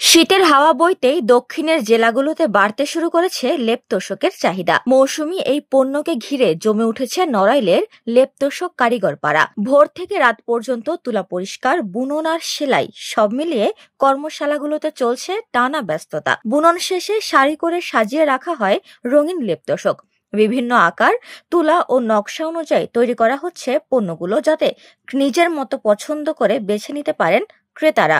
শীতের হাওয়া বইতেই দক্ষিণের জেলাগুলোতে বাড়তে শুরু করেছে লেপ তোশকের চাহিদা। মৌসুমী এই পণ্যকে ঘিরে জমে উঠেছে নড়াইলের লেপ তোশক কারিগর পাড়া। ভোর থেকে রাত পর্যন্ত তুলা পরিষ্কার, বুনন আর সেলাই সব মিলিয়ে কর্মশালাগুলোতে চলছে টানা ব্যস্ততা। বুনন শেষে সারি করে সাজিয়ে রাখা হয় রঙিন লেপ তোশক। বিভিন্ন আকার, তুলা ও নকশা অনুযায়ী তৈরি করা হচ্ছে পণ্যগুলো, যাতে নিজের মতো পছন্দ করে বেছে নিতে পারেন ক্রেতারা।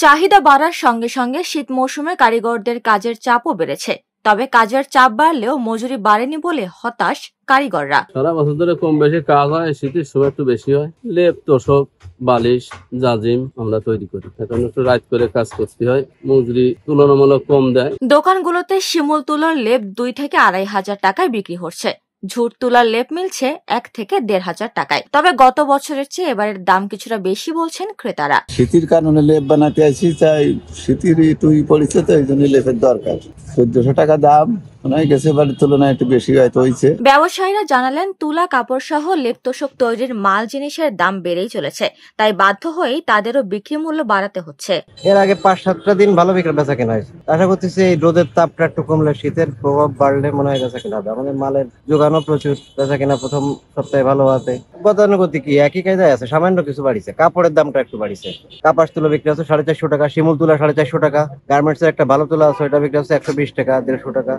চাহিদা বাড়ার সঙ্গে সঙ্গে শীত মৌসুমে কারিগরদের কাজের চাপও বেড়েছে। তবে কাজের চাপ বাড়লেও মজুরি বাড়েনি বলে হতাশ কারিগররা। সারা বছর ধরে কম বেশি কাজ হয়, শীতের সময় একটু বেশি হয়। লেপ তোশক, বালিশ, জাজিম আমরা তৈরি করি, এখন একটু রাত করে কাজ করতে হয়, মজুরি তুলনামূলক কম দেয়। দোকানগুলোতে শিমুল তুলার লেপ 2 থেকে 2,500 টাকায় বিক্রি হচ্ছে। ঝুট তুলার লেপ মিলছে 1 থেকে 1,500 টাকায়। তবে গত বছরের চেয়ে এবারের দাম কিছুটা বেশি বলছেন ক্রেতারা। শীতের কারণে লেপ বানাতে আসি, তাই শীতের তুই পড়েছে, তো এই জন্য লেপের দরকার। 1400 টাকা দাম, মনে হয় গেছে এবারের তুলনায় একটু বেশি হয়তো হয়েছে। ব্যবসায়ীরা জানালেন, তুলা, কাপড় সহ লেপ তোশক তৈরির মাল জিনিসের দাম বেড়েই চলেছে, তাই বাধ্য হয়েই তাদেরও বিক্রি মূল্য বাড়াতে হচ্ছে। এর আগে 5-7টা দিন ভালো বিক্রি বেচা কেনা হয়েছে। আশা করতেছি এই রোদের তাপটা একটু কমলে, শীতের প্রভাব বাড়লে মনে হয় বেচা কেনা হবে। আমাদের মালের যোগানও প্রচুর, বেচা কেনা প্রথম সপ্তাহে ভালো হবে। গতানুগতিক কি একই কায়দায় আছে, সামান্য কিছু বাড়িছে। কাপড়ের দামটা একটু বাড়িছে। কাপাস তুলা বিক্রি হচ্ছে 450 টাকা, শিমুল তুলা 450 টাকা, গার্মেন্টস এর একটা ভালো তুলা আছে, ওইটা বিক্রি হচ্ছে 120 টাকা, 150 টাকা।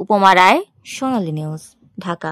উপমা রায়, সোনালী নিউজ, ঢাকা।